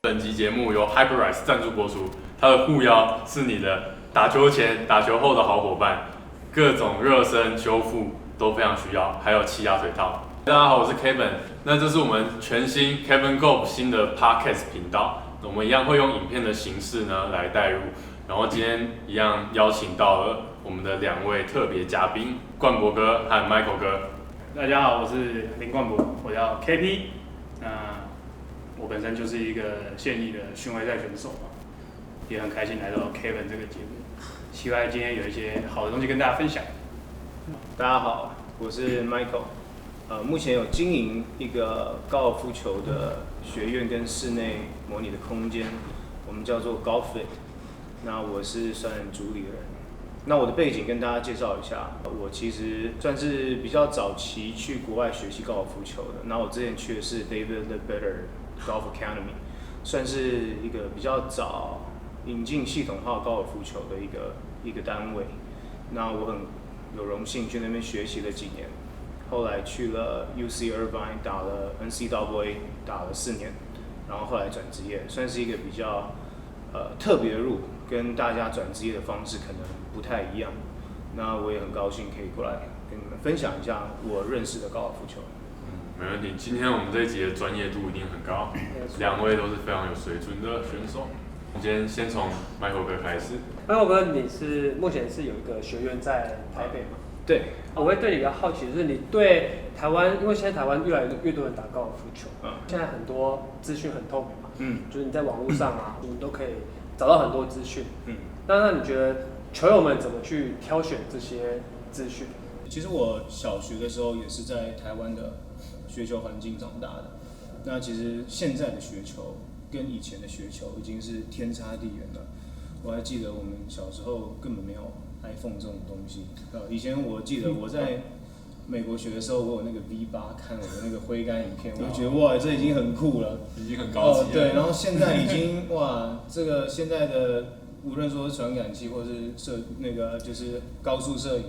本集节目由 HyperRise 赞助播出，它的护腰是你的打球前、打球后的好伙伴，各种热身、修复都非常需要，还有气压腿套。大家好，我是 Kevin， 那这是我们全新 Kevin Golf 新的 Podcast 频道，我们一样会用影片的形式呢来带入，然后今天一样邀请到了我们的2位特别嘉宾，冠博哥和 Michael 哥。大家好，我是林冠博，我叫 KP， 我本身就是一个现役的巡回赛选手嘛，也很开心来到 Kevin 这个节目，希望今天有一些好的东西跟大家分享。大家好，我是 Michael，目前有经营一个高尔夫球的学院跟室内模拟的空间，我们叫做 GolfFit， 那我是算主理人。那我的背景跟大家介绍一下，我其实算是比较早期去国外学习高尔夫球的。那我之前去的是 David Lebetter Golf Academy， 算是一个比较早引进系统化高尔夫球的一个单位。那我很有荣幸去那边学习了几年，后来去了 UC Irvine 打了 NCAA 打了4年，然后后来转职业，算是一个比较特别的路，跟大家转职业的方式可能不太一样。那我也很高兴可以过来跟你们分享一下我认识的高尔夫球。没问题，今天我们这一集的专业度一定很高，2位都是非常有水准的选手。我们今天先从 Michael 哥开始。Michael 哥，你是目前是有一个学院在台北吗？对，我会对你比较好奇，就是你对台湾，因为现在台湾越来越多人打高尔夫球，现在很多资讯很透明嘛，就是你在网络上啊，你都可以找到很多资讯，那你觉得球友们怎么去挑选这些资讯？其实我小学的时候也是在台湾的学球环境长大的。那其实现在的学球跟以前的学球已经是天差地远了。我还记得我们小时候根本没有 iPhone 这种东西。以前我记得我在美国学的时候，我有那个 V8 看我的那个挥杆影片，我就觉得哇，这已经很酷了，已经很高级了。对，然后现在已经哇，这个现在的无论说是传感器，或者是那个就是高速摄影，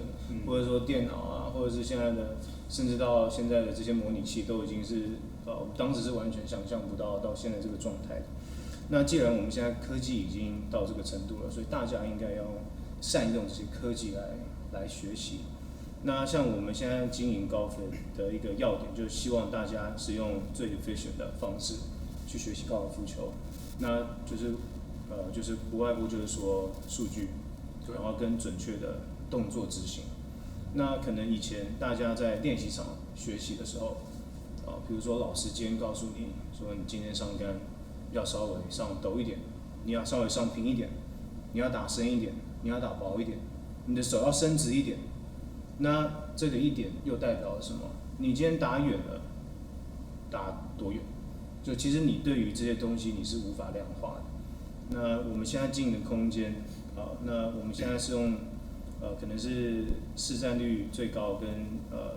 或者说电脑啊，或者是现在的，甚至到现在的这些模拟器，都已经是当时是完全想象不到现在这个状态的。那既然我们现在科技已经到这个程度了，所以大家应该要善用这些科技来学习。那像我们现在经营高分的一个要点，就是希望大家是用最 efficient 的方式去学习高尔夫球。那就是不外乎就是说数据，然后跟准确的动作执行。那可能以前大家在练习场学习的时候，比如说老师今天告诉你说你今天上杆要稍微上陡一点，你要稍微上平一点，你要打深一点，你要打薄一点，你的手要伸直一点。那这个一点又代表了什么？你今天打远了，打多远？就其实你对于这些东西你是无法量化的。那我们现在经营的空间，那我们现在是用可能是市占率最高跟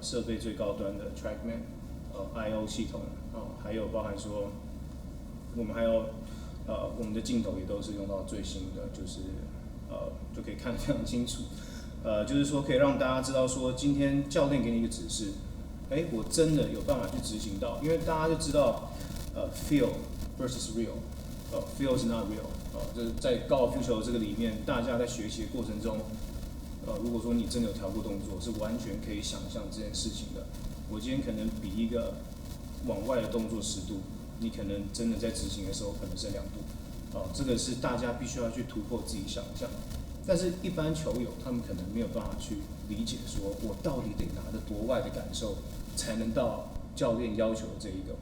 设备最高端的 TrackMan，IO 系统，还有包含说我们还有我们的镜头也都是用到最新的，就是就可以看得非常清楚。就是说可以让大家知道说，今天教练给你一个指示，我真的有办法去执行到，因为大家就知道feel versus real，feel is not real，就是在高尔夫球这个里面，大家在学习的过程中，如果说你真的有调过动作，是完全可以想象这件事情的。我今天可能比一个往外的动作10度，你可能真的在执行的时候可能是2度，这个是大家必须要去突破自己想象。但是，一般球友他们可能没有办法去理解，说我到底得拿着多外的感受，才能到教练要求的这一个。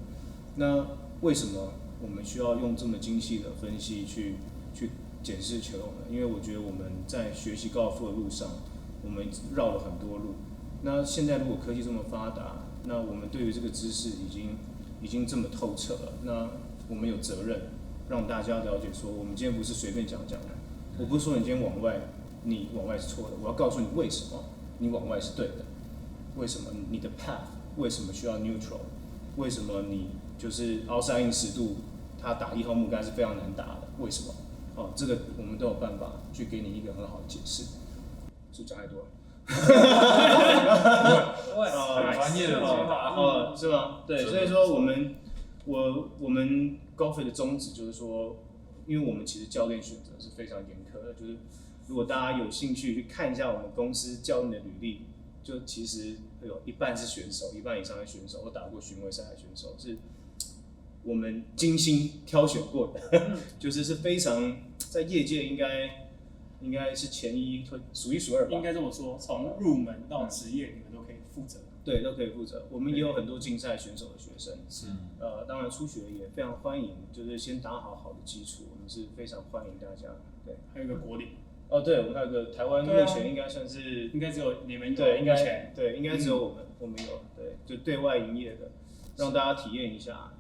那为什么我们需要用这么精细的分析去检视球友呢？因为我觉得我们在学习高尔夫的路上，我们绕了很多路。那现在如果科技这么发达，那我们对于这个知识已经这么透彻了，那我们有责任让大家了解说，我们今天不是随便讲的。我不是说你今天往外，你往外是错的，我要告诉你为什么你往外是对的，为什么你的 path 为什么需要 neutral， 为什么你就是 outside in 10度，他打1号木杆是非常难打的，为什么？这个我们都有办法去给你一个很好的解释。是不是讲太多了？专业的解答哦，是吗？对，所以说我们高飞的宗旨就是说，因为我们其实教练选择是非常严苛的，就是如果大家有兴趣去看一下我们公司教练的履历，就其实有一半是选手，一半以上的选手或打过巡回赛的选手，是我们精心挑选过的，就是非常在业界应该是前一，数一数二吧。应该这么说，从入门到职业，你们都可以负责。对，都可以负责。我们也有很多竞赛选手的学生，是当然初学也非常欢迎，就是先打好好的基础，我们是非常欢迎大家。对，还有一个国礼。哦，对，我们还有个台湾目前应该算是，应该只有你们有，对，应该只有我们有，对，就对外营业的，让大家体验一下。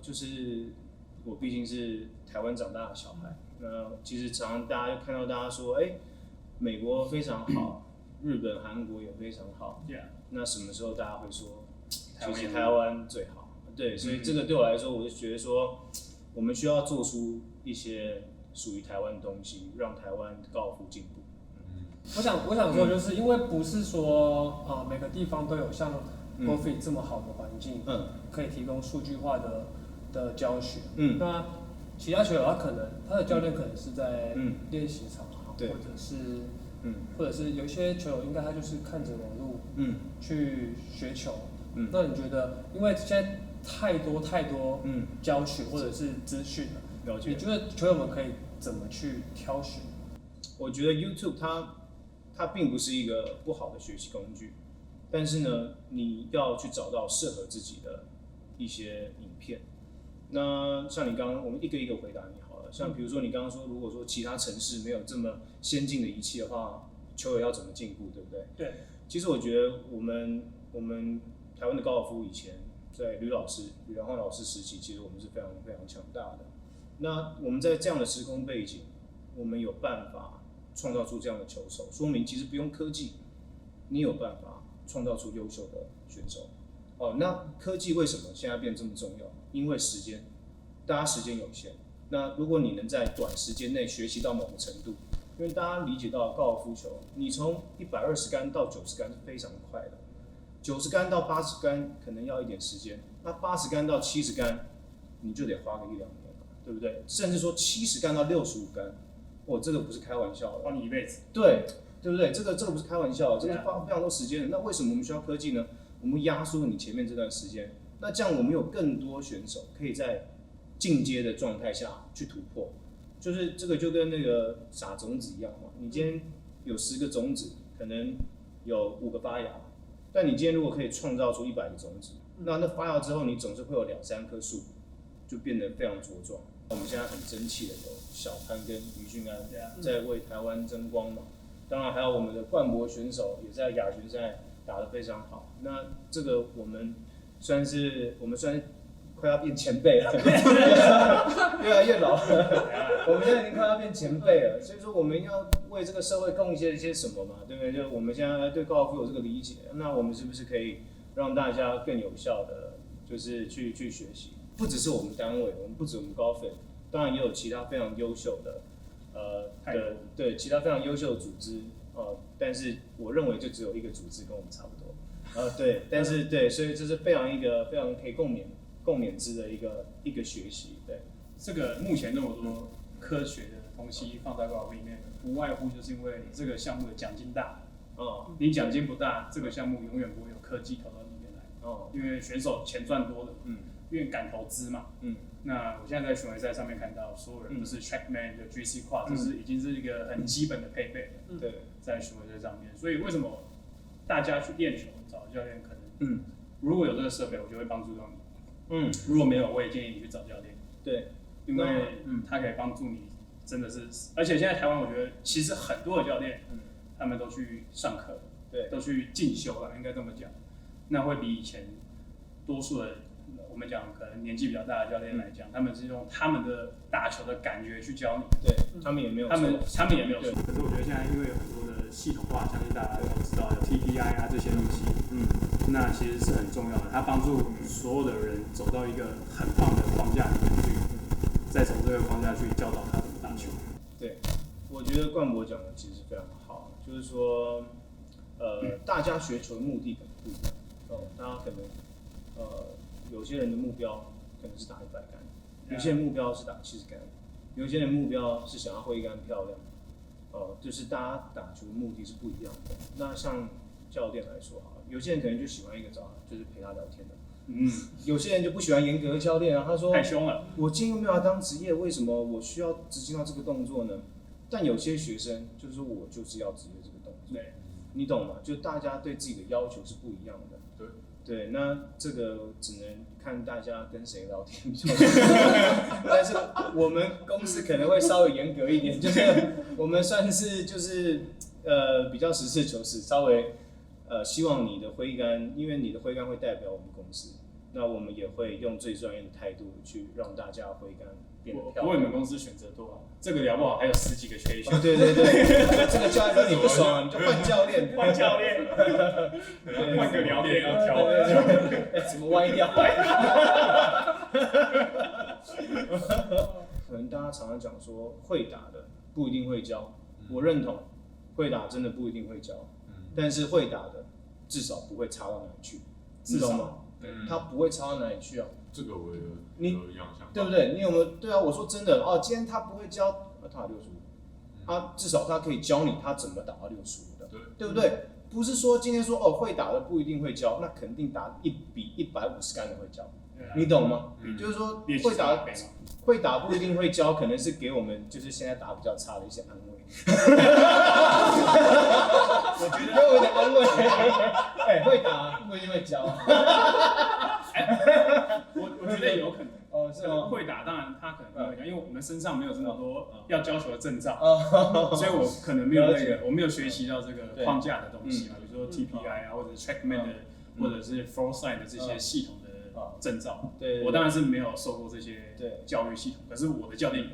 就是我毕竟是台湾长大的小孩，那其实常常大家就看到大家说，美国非常好，日本、韩国也非常好，那什么时候大家会说，其实台湾最好？对，所以这个对我来说，我就觉得说，我们需要做出一些属于台湾的东西，让台湾高尔夫进步。我想说，就是因为不是说每个地方都有像 GoFit 这么好的环境，可以提供数据化的教学。那其他球友他的教练可能是在练习场，或者是有一些球友应该他就是看着网络去学球。那你觉得，因为现在太多教学或者是资讯了，你觉得球友们可以怎么去挑选？我觉得 YouTube 它并不是一个不好的学习工具，但是呢，你要去找到适合自己的一些影片。那像你刚刚，我们一个一个回答你好了。像比如说你刚刚说，如果说其他城市没有这么先进的仪器的话，球友要怎么进步，对不对？对。其实我觉得我们台湾的高尔夫以前在吕良焕老师时期，其实我们是非常非常强大的。那我们在这样的时空背景，我们有办法创造出这样的球手，说明其实不用科技，你有办法创造出优秀的选手。那科技为什么现在变这么重要？因为时间，大家时间有限。那如果你能在短时间内学习到某个程度，因为大家理解到高尔夫球，你从120杆到90杆是非常快的，90杆到80杆可能要一点时间，那80杆到70杆你就得花个1-2年了，对不对？甚至说70杆到65杆，这个不是开玩笑的，花你一辈子。对不对？这个不是开玩笑的，这个是花非常多时间的。那为什么我们需要科技呢？我们压缩你前面这段时间，那这样我们有更多选手可以在进阶的状态下去突破。就是这个就跟那个撒种子一样嘛，你今天有10个种子，可能有5个发芽，但你今天如果可以创造出100个种子，那发芽之后，你总是会有2-3棵树，就变得非常茁壮。我们现在很争气的有小潘跟于俊安在为台湾争光嘛，当然还有我们的冠博选手也在亚巡赛打得非常好。那这个我们算是快要变前辈了，越来越老了，我们现在已经快要变前辈了。所以说我们要为这个社会贡献一些什么嘛，对不对？就我们现在对高尔夫有这个理解，那我们是不是可以让大家更有效的，就是去学习？不只是我们单位，不止我们高飞，当然也有其他非常优秀的，对其他非常优秀的组织，但是我认为就只有一个组织跟我们差不多，对，但是对，所以这是非常可以共勉之的一个学习。对，这个目前这么多科学的东西放在高尔夫里面，无外乎就是因为这个项目的奖金大。你奖金不大，这个项目永远不会有科技投到里面来。因为选手钱赚多了，因为敢投资嘛。那我现在在巡回赛上面看到，所有人都是 TrackMan 的 GC Quad，这是已经是一个很基本的配备了。对，在巡回赛上面，所以为什么大家去练球找教练，可能如果有这个设备，我就会帮助到你。如果没有，我也建议你去找教练。对，因为他可以帮助你，真的是，而且现在台湾我觉得其实很多的教练，他们都去上课，对，都去进修了，应该这么讲。那会比以前多数的我们讲可能年纪比较大的教练来讲，他们是用他们的打球的感觉去教你。对，他们也没有错，他们也没有错。可是我觉得现在因为有很多的系统化，相信大家都知道有 TPI 啊这些东西，那其实是很重要的，它帮助所有的人走到一个很棒的框架里面去，再从这个框架去教导他怎么打球。对，我觉得冠博讲的其实非常好，就是说，大家学球的目的很不一样。大家可能有些人的目标可能是打100杆，有些人目标是打70杆，有些人目标是想要挥杆漂亮。就是大家打球的目的是不一样的。那像教练来说好了，有些人可能就喜欢一个就是陪他聊天的。有些人就不喜欢严格的教练啊，他说太凶了，我今天又没有要当职业，为什么我需要执行到这个动作呢？但有些学生就是说我就是要职业这个动作，对，你懂吗？就大家对自己的要求是不一样的。对，那这个只能看大家跟谁聊天比较多。但是我们公司可能会稍微严格一点，就是我们算是就是比较实事求是，稍微希望你的挥杆，因为你的挥杆会代表我们公司，那我们也会用最专业的态度去让大家挥杆变得漂亮。不过你们公司选择多好，这个聊不好还有10几个可以选。对，这个教练说你不爽啊，你就换教练，换教练，换个聊天要挑，怎么歪掉？可能大家常常讲说会打的不一定会教，我认同，会打真的不一定会教，但是会打的至少不会差到哪里去，你懂吗？他不会差到哪里去啊。这个我有一样想法，对不对？你有没有？对啊，我说真的今天他不会教，他打65，至少他可以教你他怎么打到65的，对不对？不是说今天说会打的不一定会教，那肯定打1比150杆的会教，你懂吗？就是说会打不一定会教，可能是给我们就是现在打比较差的一些安慰。我觉得给我的安慰，会打不一定会教。我觉得有可能。是吗？会打当然他可能不会讲，因为我们身上没有这么多要教球的证照，所以我可能没有我没有学习到这个框架的东西嘛，比如说 TPI 啊，或者是 TrackMan 的，或者是 Foresight 的这些系统的证照。我当然是没有受过这些教育系统，可是我的教练有，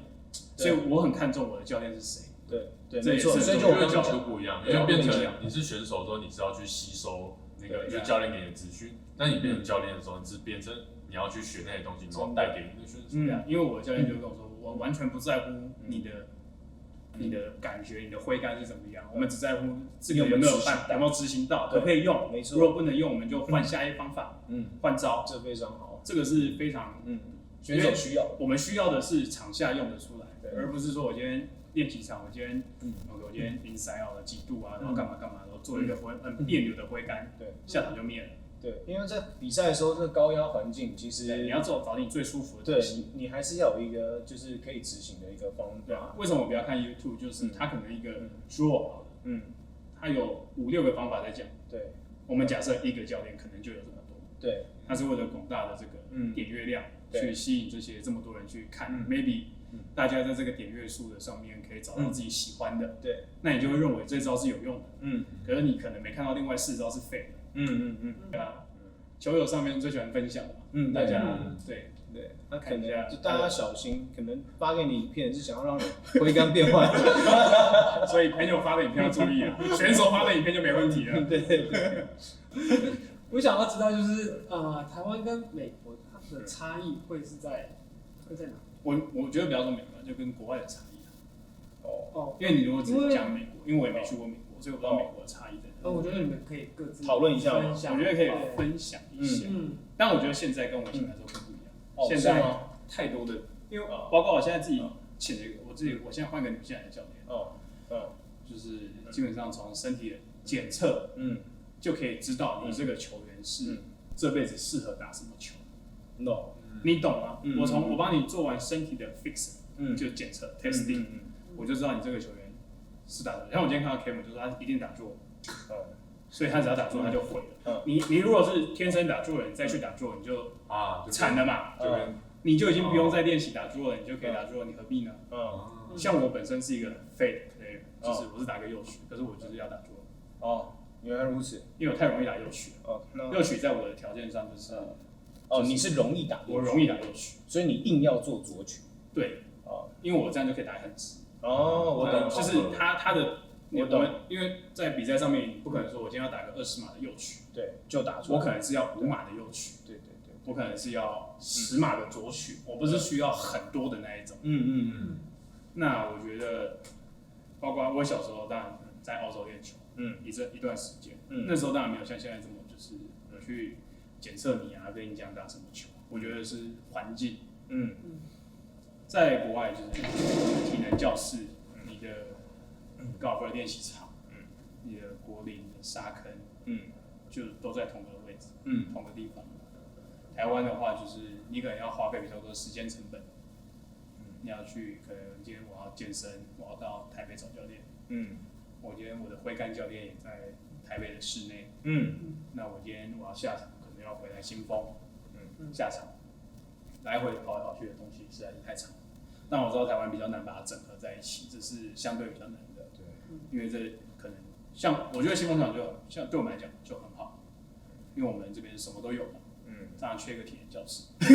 所以我很看重我的教练是谁。对，没错，所以就我刚角度不一样，因为变成你是选手之后，你是要去吸收那个就是教练给你的资讯，但你变成教练的时候，你是变成你要去学那些东西，然后带给你的选手。因为我的教练就跟我说，我完全不在乎你的感觉，你的挥杆是怎么样，我们只在乎这个有没有办，有没有执行到，可不可以用。没错，如果不能用，我们就换下一方法，换招。这非常好，这个是非常选手需要。我们需要的是场下用得出来，而不是说我今天练几场，我今天 inside out 了几度啊，然后干嘛，然后做一个很别扭的挥杆，下场就灭了。对，因为在比赛的时候，这个高压环境，其实你要找你最舒服的东西。你还是要有一个就是可以执行的一个方法。为什么我不要看 YouTube？ 就是它可能一个 draw 好了，它有5-6个方法在讲。对，我们假设一个教练可能就有这么多。对，他是为了广大的这个点阅量去吸引这么多人去看。Maybe 大家在这个点阅数的上面可以找到自己喜欢的。对，那你就会认为这招是有用的。可是你可能没看到另外4招是废的。对啊，球友上面最喜欢分享嘛，大家对，那可能就大家小心，可能发给你影片是想要让挥杆变坏，所以朋友发的影片要注意啊，选手发的影片就没问题了。对。我想要知道就是台湾跟美国它的差异会在哪？我觉得不要说美国，就跟国外的差异因为你如果只讲美国，因为我也没去过美国，所以我不知道美国的差异在哪。我觉得你们可以各自讨论一下，我觉得可以分享一下。但我觉得现在跟我以前来说更不一样。现在太多的，因为包括我现在自己请了一个，我现在换个女性来的教练。就是基本上从身体的检测，就可以知道你这个球员是这辈子适合打什么球。你懂吗？我帮你做完身体的 fix， 就检测 testing，我就知道你这个球员是打的。像我今天看到 Kevin， 就是他一定打桌，所以他只要打桌他就毁了。你如果是天生打桌的人再去打桌，你就惨了嘛。你就已经不用再练习打桌了，你就可以打桌，你何必呢？像我本身是一个很废的 player， 就是我是打个右曲，可是我就是要打桌。原来如此，因为我太容易打右曲了。右曲在我的条件上就是。你是容易打右曲，我容易打右曲，所以你硬要做左曲。对，因为我这样就可以打得很直。我懂，就是他的，我懂，因为在比赛上面，你不可能说我今天要打个20码的右曲，对，就打出来。我可能是要5码的右曲，对，我可能是要10码的左曲，我不是需要很多的那一种。那我觉得，包括我小时候当然在澳洲练球，一段时间，那时候当然没有像现在这么就是去检测你啊，跟你讲打什么球。我觉得是环境。在国外就是体能教室，你的高尔夫的练习场，你的果岭的沙坑，就都在同个位置，同个地方。台湾的话，就是你可能要花费比较多的时间成本，你要去，可能今天我要健身，我要到台北找教练，我今天我的挥杆教练也在台北的室内，那我今天我要下场，可能要回来新丰，下场，来回跑来跑去的东西实在是太长了。但我知道台湾比较难把它整合在一起，这是相对比较难的，对，因为这可能像我觉得新丰场就像对我们来讲就很好，因为我们这边什么都有嘛。当然缺一个体能教室，在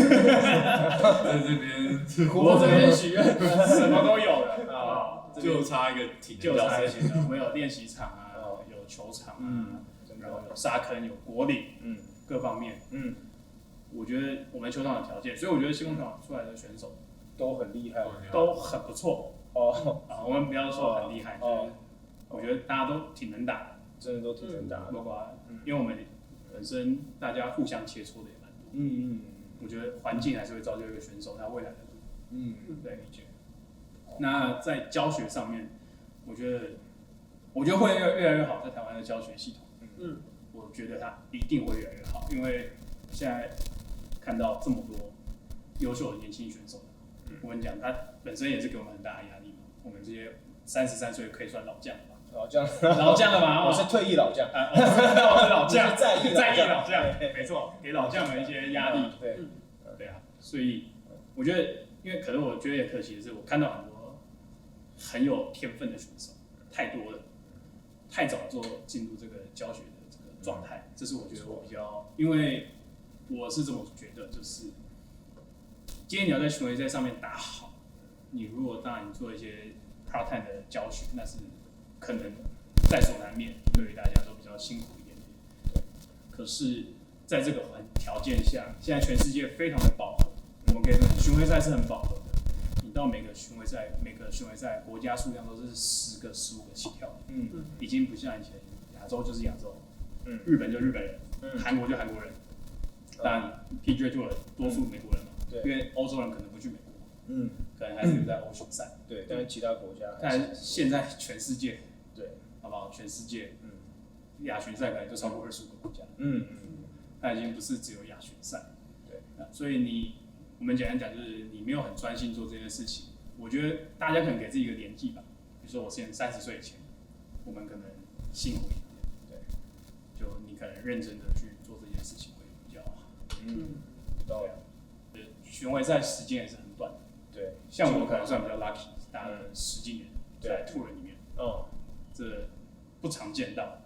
这边，我这边许愿什么都有了啊，就差一个体能就教室。差一些了。我们有练习场啊，有球场啊，然后有沙坑，有果岭，各方面，我觉得我们球场的条件，所以我觉得新工场出来的选手都很厉害，都很不错啊。我们不要说很厉害，就是我觉得大家都挺能打的，真的都挺能打的。包括因为我们本身大家互相切磋的也蛮多，我觉得环境还是会造就一个选手他未来的路，对，理解。那在教学上面，我觉得会越来越好，在台湾的教学系统，我觉得它一定会越来越好，因为现在看到这么多优秀的年轻选手，我跟你讲，他本身也是给我们很大的压力嘛。我们这些33岁可以算老将了吧？老将了吧？我是退役老将，我是老将，在役老将，没错，给老将们一些压力。对啊，所以我觉得，因为可能我觉得也可惜的是，我看到很多很有天分的选手，太多了，太早做进入这个教学的这个状态，这是我觉得我比较，因为我是这么觉得，就是今天你要在巡回赛上面打好，你如果当然你做一些 part time 的教学，那是可能在所难免，对于大家都比较辛苦一点点。可是，在这个条件下，现在全世界非常的饱和，我们可以说巡回赛是很饱和的。你到每个巡回赛国家数量都是10个、15个起跳，已经不像以前亚洲就是亚洲，日本就日本人，韩国就韩国人。当然 PGA Tour 多数美国人嘛，因为欧洲人可能不去美国，可能还是留在欧巡赛。对，但是其他国家，但是现在全世界，对，好不好？全世界，亚巡赛可能就超过25个国家，它已经不是只有亚巡赛，对，所以我们简单讲就是你没有很专心做这件事情，我觉得大家可能给自己一个年纪吧，比如说我现在30岁以前，我们可能辛苦一点，对，就你可能认真的去做这件事情会比较好，对啊，巡回赛时间也是很短的，对，像我可能算比较 lucky， 打了10几年在 tour 里面，这不常见到，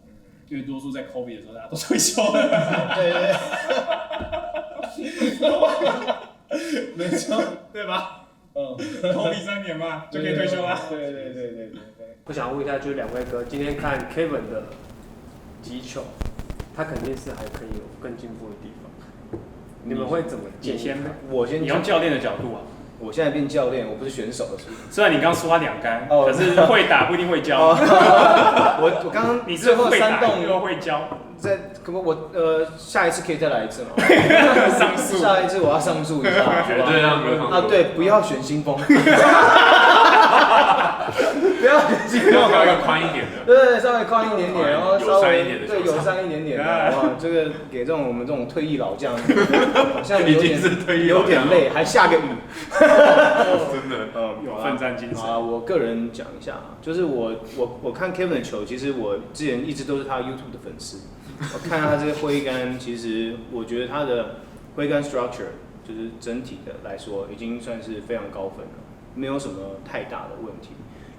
因为多数在 COVID 的时候大家都退休了，没错，对吧？COVID 3年嘛，就可以退休了。对。我想问一下，就是两位哥，今天看 Kevin 的击球，他肯定是还可以有更进步的地方。你们会怎么建议他？你用教练的角度啊。我现在变教练，我不是选手了。虽然你刚说他2杆，可是会打不一定会教。我刚刚你是会打又会教。下一次可以再来一次吗？上诉。下一次我要上诉一下，绝对让哥上诉。啊，对，不要选新风。不要选新风，要一个宽一点的。对，稍微宽一点点，然后稍微对友善一点点。哇，这个给我们这种退役老将，好像有点累，还下个雨。真的，有奋战精神。啊，我个人讲一下，就是我看 Kevin 的球，其实我之前一直都是他 YouTube 的粉丝。我看他这个挥杆，其实我觉得他的挥杆 structure 就是整体的来说，已经算是非常高分了，没有什么太大的问题。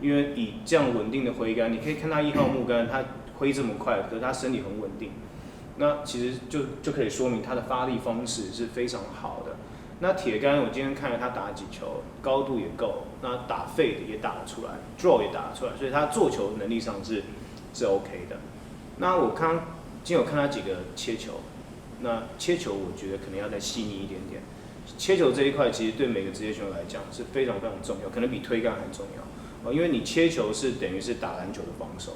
因为以这样稳定的挥杆，你可以看他1号木杆，他挥这么快，可是他身体很稳定，那其实就可以说明他的发力方式是非常好的。那铁杆，我今天看了他打几球，高度也够，那打fade也打得出来 ，draw 也打得出来，所以他做球能力上是 OK 的。那我今天有看他几个切球，那切球我觉得可能要再细腻一点点。切球这一块其实对每个职业选手来讲是非常非常重要，可能比推杆还重要。因为你切球是等于是打篮球的防守，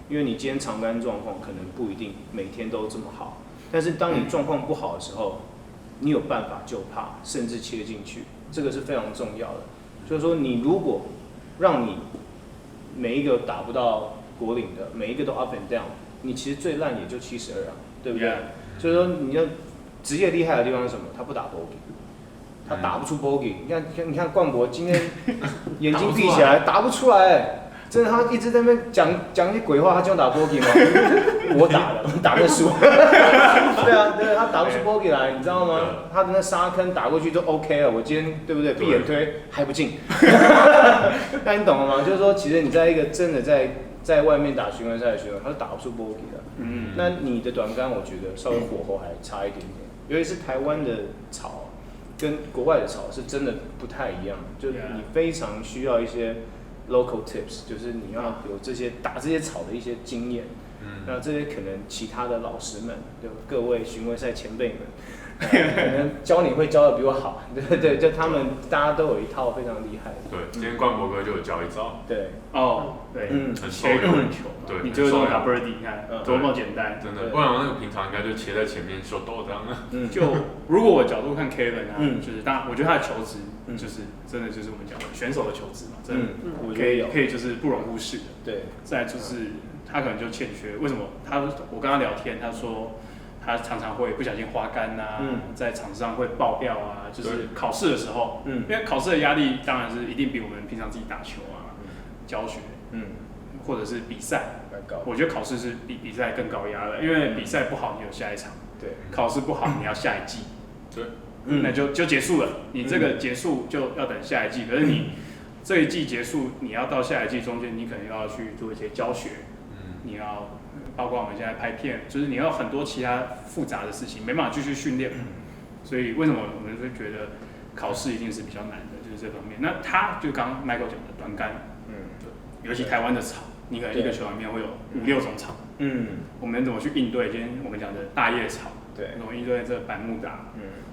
因为你今天长杆状况可能不一定每天都这么好，但是当你状况不好的时候，你有办法就怕，甚至切进去，这个是非常重要的。就是说，你如果让你每一个打不到国领的，每一个都 up and down， 你其实最烂也就72啊，对不对？ 所以说，你要职业厉害的地方是什么？他不打 bogey， 他打不出 bogey。你看冠博今天眼睛闭起来打不出来。真的，他一直在那边讲一些鬼话，他就打 bogey 吗？我打的，打的输。对啊，他打不出 bogey 来，你知道吗？他的那沙坑打过去就 OK 了。我今天对不对？闭眼推还不进。那你懂了吗？就是说，其实你在一个真的在外面打巡回赛的时候，他是打不出 bogey 的。那你的短杆，我觉得稍微火候还差一点点，尤其是台湾的草跟国外的草是真的不太一样，就你非常需要一些。local tips 就是你要有这些打这些草的一些经验，那这些可能其他的老师们，就各位巡回赛前辈们，可能教你会教的比我好，对，就他们大家都有一套非常厉害的。对，今天冠博哥就有教一招。对，对，很受用。对，你最后打 birdie， 你看多么简单。真的，不然那个平常应该就切在前面秀逗这样啊。就如果我角度看 Kevin 啊，就是当然我觉得他的球质就是真的就是我们讲的选手的球质嘛，真的可以就是不容忽视的。对，再就是他可能就欠缺，为什么？我跟他聊天，他说他常常会不小心花杆啊，在场上会爆掉啊，就是考试的时候，因为考试的压力当然是一定比我们平常自己打球啊、教学，或者是比赛，我觉得考试是比比赛更高压的，因为比赛不好你有下一场，对，考试不好你要下一季，对，那就结束了，你这个结束就要等下一季，可是你这一季结束，你要到下一季中间，你可能要去做一些教学，你要包括我们现在拍片，就是你要很多其他复杂的事情，没办法继续训练，所以为什么我们会觉得考试一定是比较难的，就是这方面。那他就刚刚 Michael 讲的短杆，尤其台湾的草，你可能一个球里面会有5-6种草，我们怎么去应对？今天我们讲的大叶草，对，怎么应对这板木打，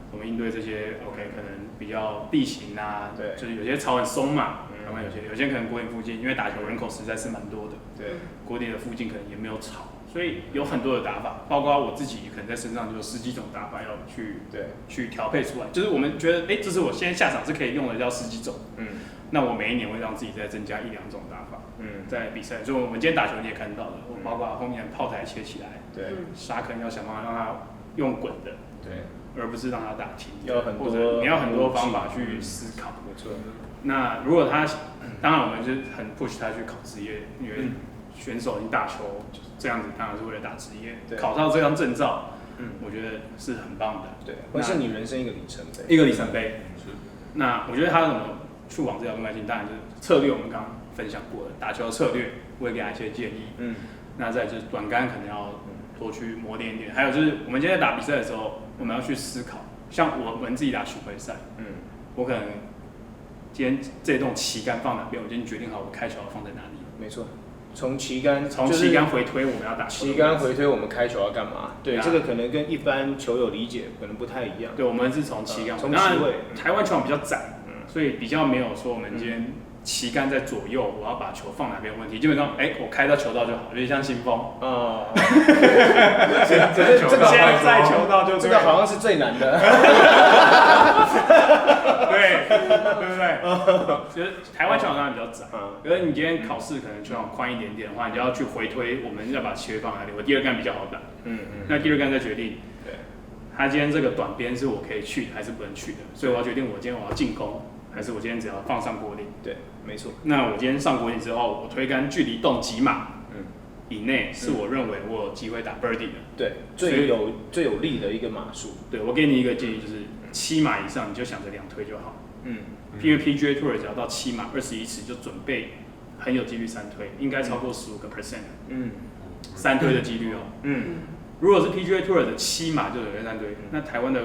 怎么应对这些 OK 可能比较地形啊，对，就是有些草很松嘛，台湾有些可能国岭附近，因为打球人口实在是蛮多的，对，国岭的附近可能也没有草，所以有很多的打法，包括我自己可能在身上就有10几种打法要去调配出来，就是我们觉得这是我现在下场是可以用的，叫10几种，那我每一年会让自己再增加1-2种打法，在比赛，所以我们今天打球你也看到了，我包括后面炮台切起来，对，沙坑要想办法让它用滚的，对，而不是让它打停，你要很多方法去思考，没错。那如果他，当然我们就很 push 他去考职业，因为选手你打球这样子当然是为了打职业，考到这张证照，我觉得是很棒的，对，会是你人生一个里程碑，一个里程碑。是。那我觉得他怎么去往这条路迈进，当然就是策略，我们刚刚分享过的打球的策略，我会给他一些建议。那再就是短杆可能要多去磨练一点，还有就是我们今天在打比赛的时候，我们要去思考，像我们自己打巡回赛，我可能今天这栋旗杆放哪边，我已经决定好我开球要放在哪里。没错，从旗杆回推我们要打球，旗杆回推我们开球要干嘛？对，这个可能跟一般球友理解可能不太一样。对，我们是从旗杆，从旗位。台湾球场比较窄，所以比较没有说我们今天旗杆在左右，我要把球放哪边问题。基本上，我开到球道就好，有点像新风。现在球道就这个好像是最难的。对不对？就是台湾球场当然比较窄，可是你今天考试可能球场宽一点点的话，你就要去回推，我们要把旗位放哪里？我第二杆比较好打，那第二杆再决定，他今天这个短边是我可以去的还是不能去的，所以我要决定我今天我要进攻，还是我今天只要放上国岭。对，没错。那我今天上国岭之后，我推杆距离动几码以内，是我认为我有机会打 birdie 的。对，最有利的一个码数。对，我给你一个建议，就是7码以上你就想着2推就好。因为 PGA Tour 只要到7码21尺就准备很有几率3推，应该超过15%。3推的几率如果是 PGA Tour 的7码就准备3推，那台湾的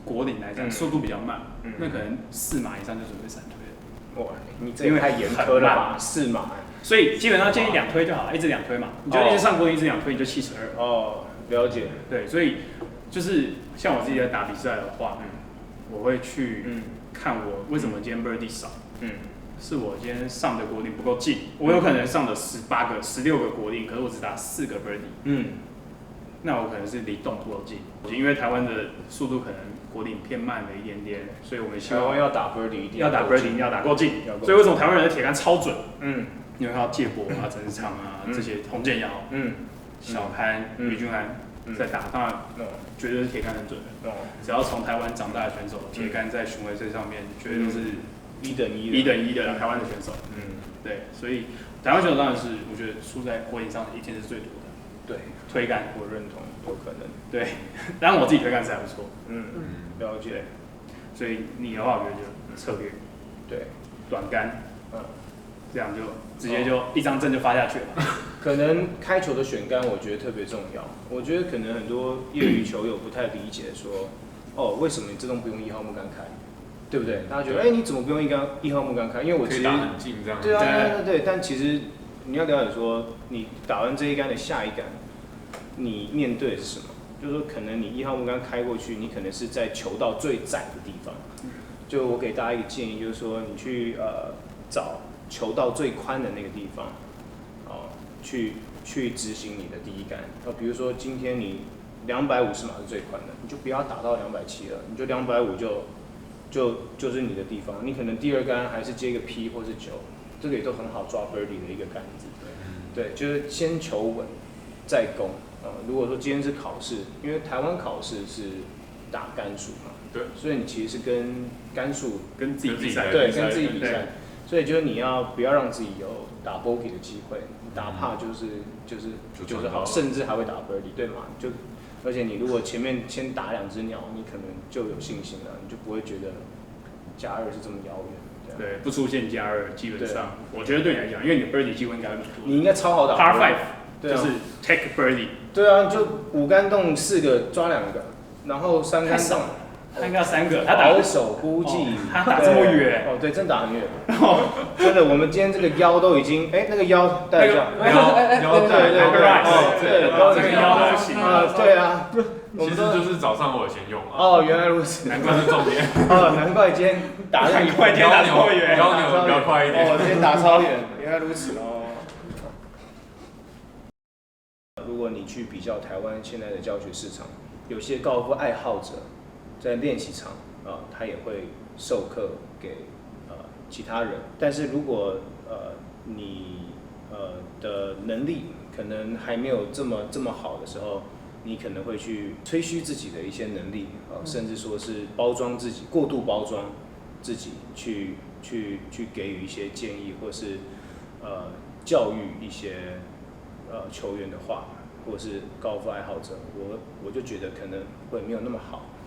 国岭来讲速度比较慢，那可能4码以上就准备3推了。哇，你这太严苛了吧？4码。所以基本上建议2推就好，一直2推嘛，你就一直上国岭，一直2推，你就72。了解。对，所以就是像我自己在打比赛的话，我会去看我为什么今天 birdie 少，是我今天上的国岭不够近，我有可能上的18个、16个国岭，可是我只打4个 birdie，那我可能是离动不够近，因为台湾的速度可能国顶偏慢了一点点，所以我们希望要打 birdie 一定要打 birdie 要打够近，所以为什么台湾人的铁杆超准？你会看到介博啊、陈世昌啊这些洪建尧、小潘、于俊安在打，当然绝对是铁杆很准的。只要从台湾长大的选手，铁杆在巡回赛上面绝对都是1等1的台湾的选手。对，所以台湾选手当然是我觉得输在国顶上一定是最多的。对，推杆我认同，有可能。对，当然我自己推杆是还不错。了解。所以你的话，我觉得就策略，对，短杆，这样就直接就一张证就发下去了。可能开球的选杆，我觉得特别重要。我觉得可能很多业余球友不太理解说，为什么你自动不用1号木杆开，对不对？大家觉得，你怎么不用1号木杆开？因为我可以打很近这样。对啊，对。但其实你要了解说，你打完这一杆的下一杆，你面对的是什么？就是说，可能你1号木杆开过去，你可能是在球道最窄的地方。就我给大家一个建议，就是说你去找球道最宽的那个地方，去执行你的第一杆。比如说今天你250码是最宽的，你就不要打到270了，你就250就是你的地方。你可能第二杆还是接个 P 或是9，这个也都很好抓 birdie 的一个杆子。对，就是先求稳，再攻。如果说今天是考试，因为台湾考试是打杆数嘛，对，所以你其实是跟杆数跟自己比赛，对，跟自己比赛。所以就是你不要让自己有打 bogey 的机会，打怕就是好，甚至还会打 birdie， 对吗？而且你如果前面先打2只鸟，你可能就有信心了，你就不会觉得加2是这么遥远。对，不出现加2，基本上我觉得对你来讲，因为你的 birdie 机会应该很多，你应该超好打 Par 5，对啊，就是 take birdie。对啊，就5杆洞4个抓2个，然后3杆洞。他应该要3个，他打保守估计，他打这么远，对，真打很远，真的，我们今天这个腰都已经，那个腰带一下，腰对，这个腰都行啊，对啊，其实就是早上我先用啊。原来如此，难怪是重点。难怪今天打那一块，今天打超远，腰扭比较快一点。今天打超远，原来如此哦。如果你去比较台湾现在的教学市场，有些高尔夫爱好者在练习场他也会授课给其他人。但是如果你的能力可能还没有这么好的时候，你可能会去吹嘘自己的一些能力甚至说是包装自己，过度包装自己，去给予一些建议，或是教育一些球员的话，或是高尔夫爱好者，我就觉得可能会没有那么好。